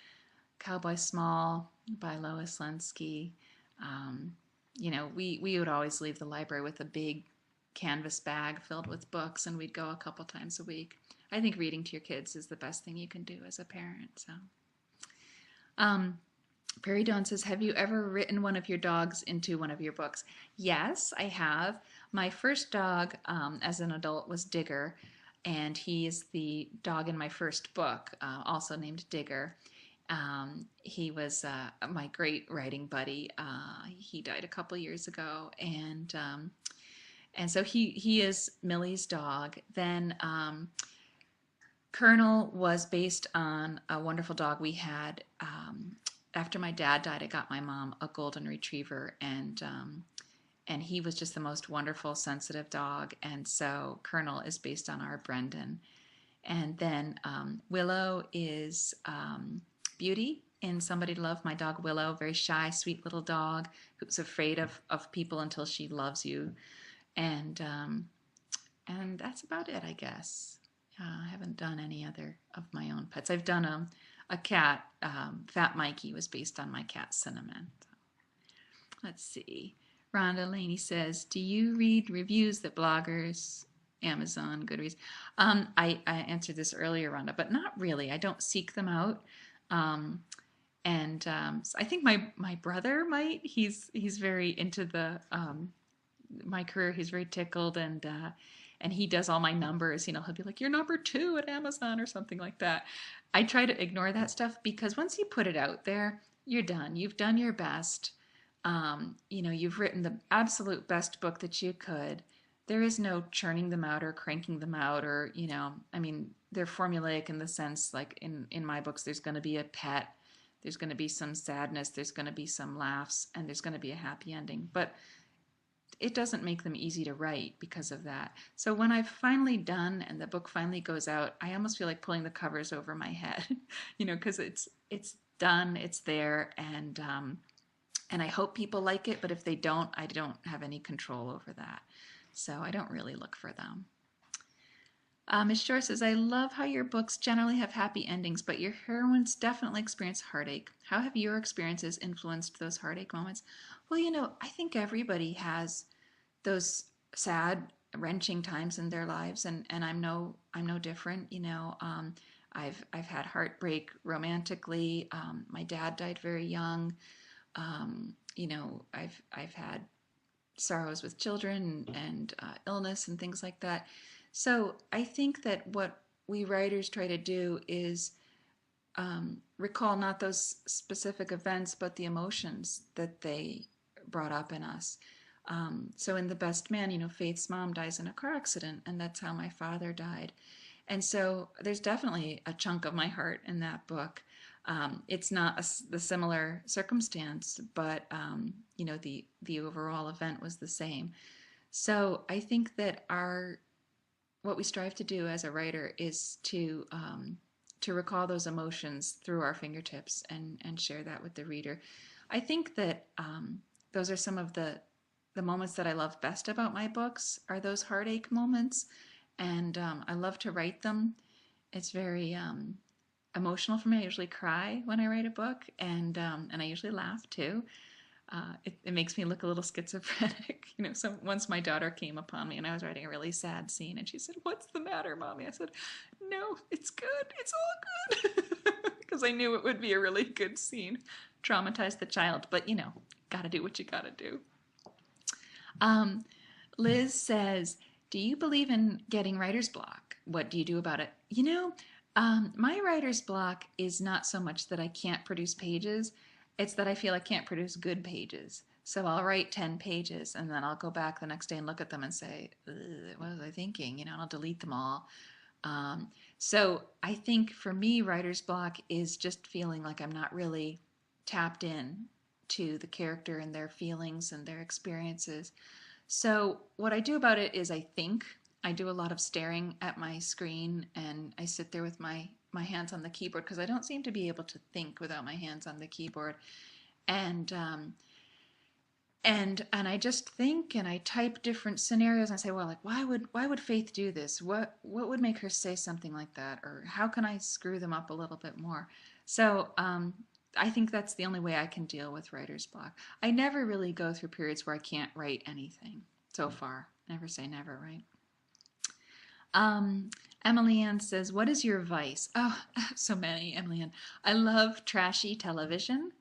S1: Cowboy Small by Lois Lensky. You know, we would always leave the library with a big canvas bag filled with books, and we'd go a couple times a week. I think reading to your kids is the best thing you can do as a parent. So, Prairie Dawn says, have you ever written one of your dogs into one of your books? Yes, I have. My first dog as an adult was Digger, and he is the dog in my first book, also named Digger. He was my great writing buddy. He died a couple years ago, and so he is Millie's dog. Then Colonel was based on a wonderful dog we had. After my dad died, I got my mom a golden retriever, and he was just the most wonderful, sensitive dog. And so Colonel is based on our Brendan. And then Willow is Beauty in Somebody to Love. My dog Willow, very shy, sweet little dog who's afraid of people until she loves you. And that's about it, I guess. I haven't done any other of my own pets. I've done a cat. Fat Mikey was based on my cat Cinnamon. So, let's see. Rhonda Laney says, do you read reviews that bloggers, Amazon, Goodreads? I answered this earlier, Rhonda, but not really. I don't seek them out. So I think my brother might. He's very into the my career. He's very tickled, and he does all my numbers. You know, he'll be like, "You're number 2 at Amazon" or something like that. I try to ignore that stuff because once you put it out there, you're done. You've done your best. You know, you've written the absolute best book that you could. There is no churning them out or cranking them out, or, you know, I mean, they're formulaic in the sense, like in my books, there's going to be a pet, there's going to be some sadness, there's going to be some laughs, and there's going to be a happy ending. But it doesn't make them easy to write because of that. So when I've finally done and the book finally goes out, I almost feel like pulling the covers over my head, you know, because it's done, it's there, and I hope people like it. But if they don't, I don't have any control over that. So I don't really look for them. Ms. Shore says, I love how your books generally have happy endings, but your heroines definitely experience heartache. How have your experiences influenced those heartache moments? Well, I think everybody has those sad, wrenching times in their lives, and I'm no different. I've had heartbreak romantically. My dad died very young. I've had sorrows with children and illness and things like that. So I think that what we writers try to do is recall not those specific events, but the emotions that they brought up in us. So in The Best Man, Faith's mom dies in a car accident, and that's how my father died. And so there's definitely a chunk of my heart in that book. It's not the similar circumstance, but the overall event was the same. So I think that what we strive to do as a writer is to recall those emotions through our fingertips and share that with the reader. I think that those are some of the moments that I love best about my books are those heartache moments, and I love to write them. It's very emotional for me. I usually cry when I write a book, and I usually laugh too. It makes me look a little schizophrenic. So once my daughter came upon me and I was writing a really sad scene, and she said, "What's the matter, Mommy?" I said, "No, it's good. It's all good." Because I knew it would be a really good scene. Traumatize the child, but gotta do what you gotta do. Liz says, do you believe in getting writer's block? What do you do about it? My writer's block is not so much that I can't produce pages, it's that I feel I can't produce good pages. So I'll write 10 pages and then I'll go back the next day and look at them and say, what was I thinking? And I'll delete them all. So I think for me, writer's block is just feeling like I'm not really tapped in to the character and their feelings and their experiences. So what I do about it is I do a lot of staring at my screen, and I sit there with my hands on the keyboard because I don't seem to be able to think without my hands on the keyboard. And I just think, and I type different scenarios, and I say, well, like why would Faith do this? What would make her say something like that? Or how can I screw them up a little bit more? So I think that's the only way I can deal with writer's block. I never really go through periods where I can't write anything so far. Never say never, right? Emily Ann says, what is your vice? Oh, so many, Emily Ann. I love trashy television.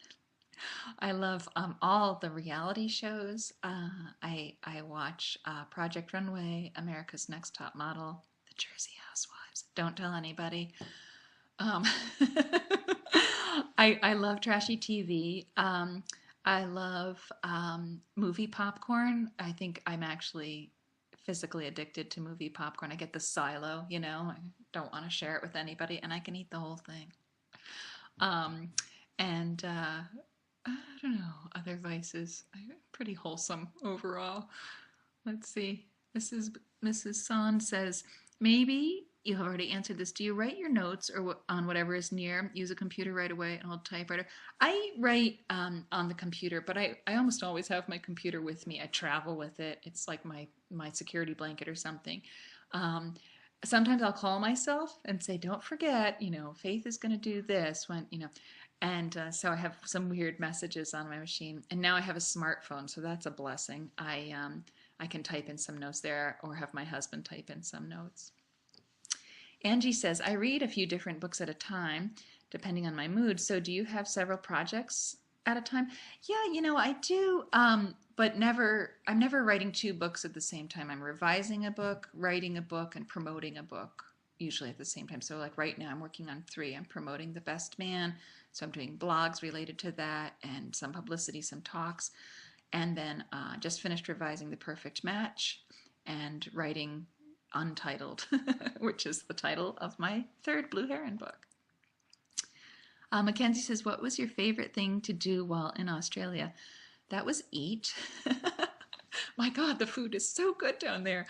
S1: I love all the reality shows. I watch Project Runway, America's Next Top Model, The Jersey Housewives. Don't tell anybody. I love trashy TV. I love movie popcorn. I think I'm actually physically addicted to movie popcorn. I get the silo, I don't want to share it with anybody, and I can eat the whole thing. I don't know, other vices. I'm pretty wholesome overall. Let's see. Mrs. Son says, maybe you have already answered this. Do you write your notes or on whatever is near? Use a computer right away, an old typewriter? I write on the computer, but I almost always have my computer with me. I travel with it. It's like my security blanket or something. Sometimes I'll call myself and say, don't forget, Faith is going to do this when, and so I have some weird messages on my machine. And now I have a smartphone, so that's a blessing. I can type in some notes there or have my husband type in some notes. Angie says, I read a few different books at a time, depending on my mood. So do you have several projects at a time? Yeah, I do, but I'm never writing 2 books at the same time. I'm revising a book, writing a book, and promoting a book, usually at the same time. So like right now I'm working on 3. I'm promoting The Best Man, so I'm doing blogs related to that and some publicity, some talks. And then just finished revising The Perfect Match and writing Untitled, which is the title of my 3rd Blue Heron book. Mackenzie says, what was your favorite thing to do while in Australia? That was eat. My God, the food is so good down there.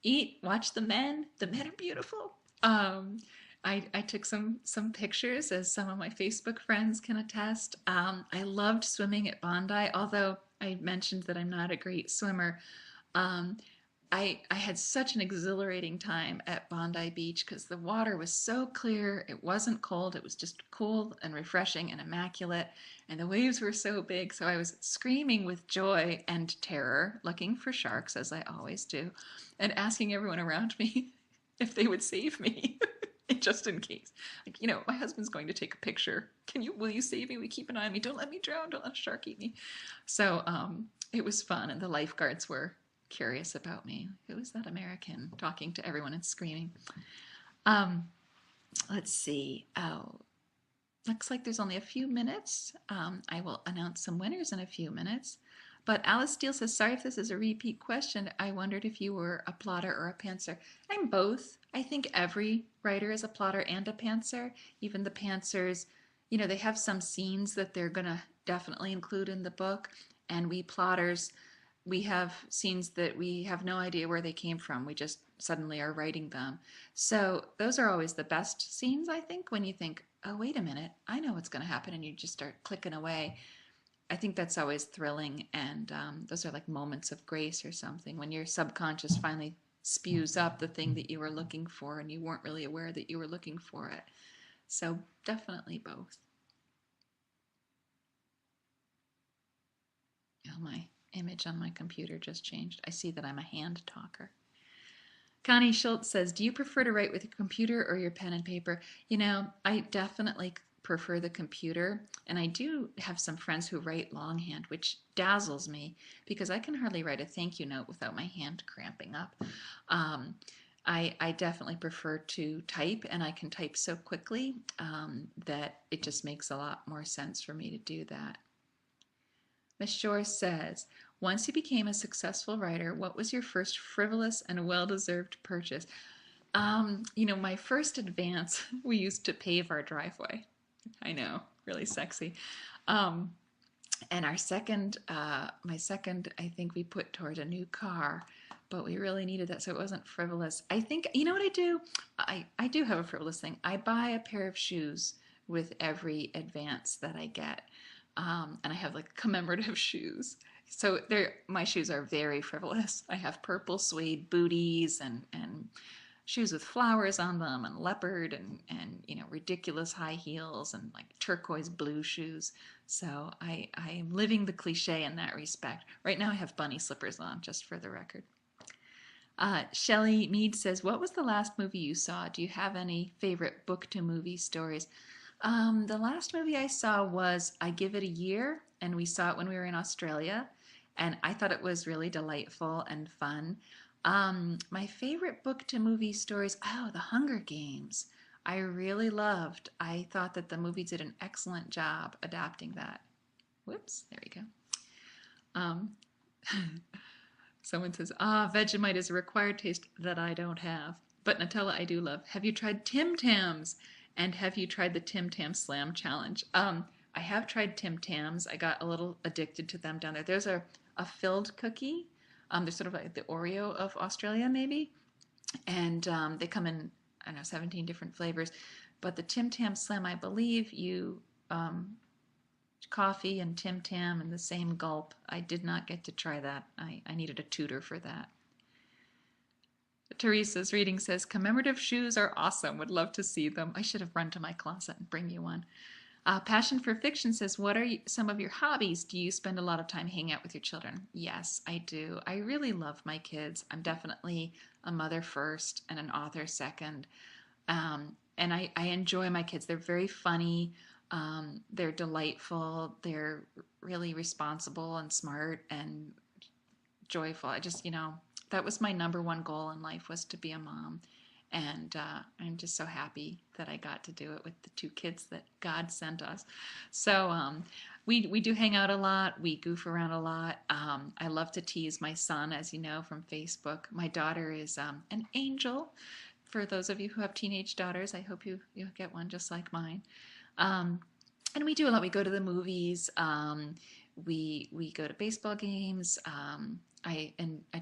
S1: Eat, watch the men. The men are beautiful. I took some pictures, as some of my Facebook friends can attest. I loved swimming at Bondi, although I mentioned that I'm not a great swimmer. I had such an exhilarating time at Bondi Beach because the water was so clear. It wasn't cold. It was just cool and refreshing and immaculate. And the waves were so big. So I was screaming with joy and terror, looking for sharks, as I always do, and asking everyone around me if they would save me. Just in case. Like, my husband's going to take a picture. Will you save me? Will you keep an eye on me? Don't let me drown. Don't let a shark eat me. So it was fun. And the lifeguards were curious about me. Who is that American talking to everyone and screaming? Um, let's see. Oh, looks like there's only a few minutes. I will announce some winners in a few minutes. But Alice Steele says, sorry if this is a repeat question. I wondered if you were a plotter or a pantser. I'm both. I think every writer is a plotter and a pantser. Even the pantsers, they have some scenes that they're going to definitely include in the book. And we plotters, we have scenes that we have no idea where they came from. We just suddenly are writing them. So those are always the best scenes, I think, when you think, oh, wait a minute, I know what's going to happen. And you just start clicking away. I think that's always thrilling, and those are like moments of grace or something when your subconscious finally spews up the thing that you were looking for and you weren't really aware that you were looking for it. So definitely both. Oh, my image on my computer just changed. I see that I'm a hand talker. Connie Schultz says, do you prefer to write with your computer or your pen and paper? I definitely prefer the computer, and I do have some friends who write longhand, which dazzles me because I can hardly write a thank you note without my hand cramping up. I definitely prefer to type, and I can type so quickly that it just makes a lot more sense for me to do that. Ms. Shore says, once you became a successful writer, what was your first frivolous and well-deserved purchase? My first advance, we used to pave our driveway. I know, really sexy. And my second, I think we put toward a new car, but we really needed that, so it wasn't frivolous. I think, you know what I do? I do have a frivolous thing. I buy a pair of shoes with every advance that I get. And I have like commemorative shoes. So my shoes are very frivolous. I have purple suede booties and shoes with flowers on them and leopard and ridiculous high heels and like turquoise blue shoes. So I am living the cliche in that respect. Right now I have bunny slippers on, just for the record. Shelley Mead says, what was the last movie you saw? Do you have any favorite book to movie stories? The last movie I saw was I Give It a Year, and we saw it when we were in Australia, and I thought it was really delightful and fun. My favorite book to movie stories, The Hunger Games. I really loved. I thought that the movie did an excellent job adapting that. Whoops, there we go. Someone says, Vegemite is a required taste that I don't have. But Nutella I do love. Have you tried Tim Tams? And have you tried the Tim Tam Slam Challenge? I have tried Tim Tams. I got a little addicted to them down there. There's a filled cookie. They're sort of like the Oreo of Australia, maybe. And they come in, 17 different flavors. But the Tim Tam Slam, I believe you coffee and Tim Tam in the same gulp. I did not get to try that. I needed a tutor for that. Teresa's reading says, commemorative shoes are awesome. Would love to see them. I should have run to my closet and bring you one. Passion for Fiction says, what are some of your hobbies? Do you spend a lot of time hanging out with your children? Yes, I do. I really love my kids. I'm definitely a mother first and an author second. And I enjoy my kids. They're very funny. They're delightful. They're really responsible and smart and joyful. I just, that was my number one goal in life, was to be a mom. And I'm just so happy that I got to do it with the two kids that God sent us. So we do hang out a lot. We goof around a lot. I love to tease my son, as you know, from Facebook. My daughter is an angel. For those of you who have teenage daughters, I hope you get one just like mine. And we do a lot. We go to the movies. We go to baseball games. I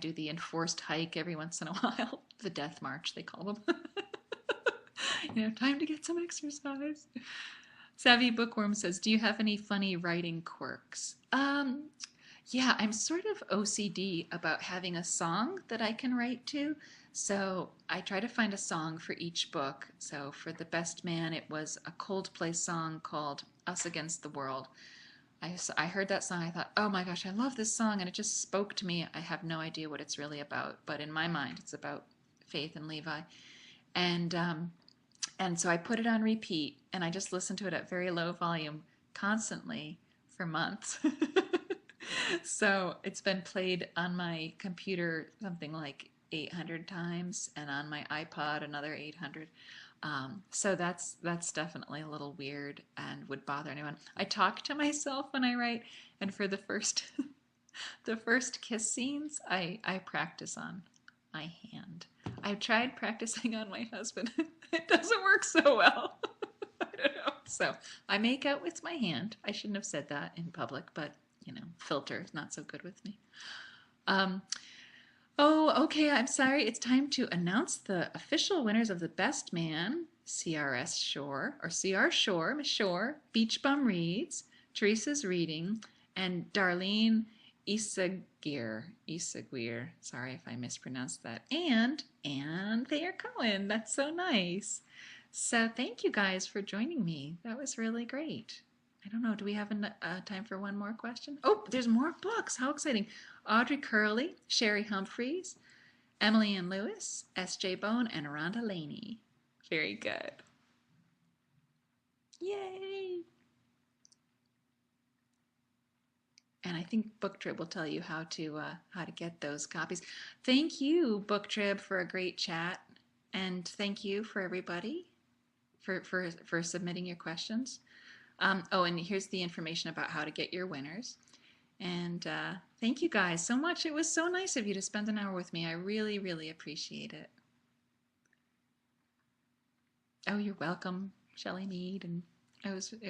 S1: do the enforced hike every once in a while. The death march, they call them. Time to get some exercise. Savvy Bookworm says, do you have any funny writing quirks? Yeah, I'm sort of OCD about having a song that I can write to. So I try to find a song for each book. So for The Best Man, it was a Coldplay song called Us Against the World. I heard that song. I thought, oh my gosh, I love this song. And it just spoke to me. I have no idea what it's really about. But in my mind, it's about Faith and Levi. And, um, and so I put it on repeat and I just listened to it at very low volume constantly for months. So it's been played on my computer something like 800 times and on my iPod another 800. So that's definitely a little weird and would bother anyone. I talk to myself when I write, and for the first the first kiss scenes, I practice on my hand. I've tried practicing on my husband. It doesn't work so well. I don't know. So I make out with my hand. I shouldn't have said that in public, but filter is not so good with me. Um, oh, okay. I'm sorry. It's time to announce the official winners of the Best Man, CRS Shore, or CR Shore, Miss Shore, Beach Bum Reads, Teresa's Reading, and Darlene Isaguirre. Sorry if I mispronounced that. And Thayer Cohen. That's so nice. So thank you guys for joining me. That was really great. I don't know. Do we have time for one more question? Oh, there's more books. How exciting. Audrey Curley, Sherry Humphreys, Emily Ann Lewis, S.J. Bone, and Rhonda Laney. Very good. Yay! And I think BookTrib will tell you how to get those copies. Thank you, BookTrib, for a great chat, and thank you for everybody for submitting your questions. Oh, and here's the information about how to get your winners. And thank you guys so much. It was so nice of you to spend an hour with me. I really, really appreciate it. Oh, you're welcome, Shelley Mead. And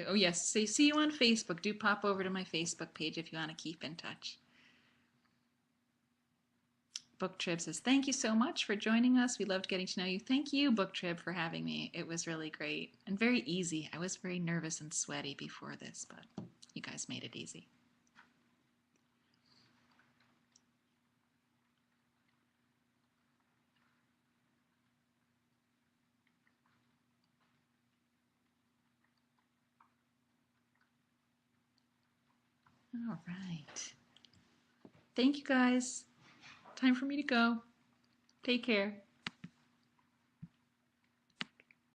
S1: oh yes, see you on Facebook. Do pop over to my Facebook page if you want to keep in touch. BookTrib says, thank you so much for joining us. We loved getting to know you. Thank you, BookTrib, for having me. It was really great and very easy. I was very nervous and sweaty before this, but you guys made it easy. All right. Thank you guys. Time for me to go. Take care.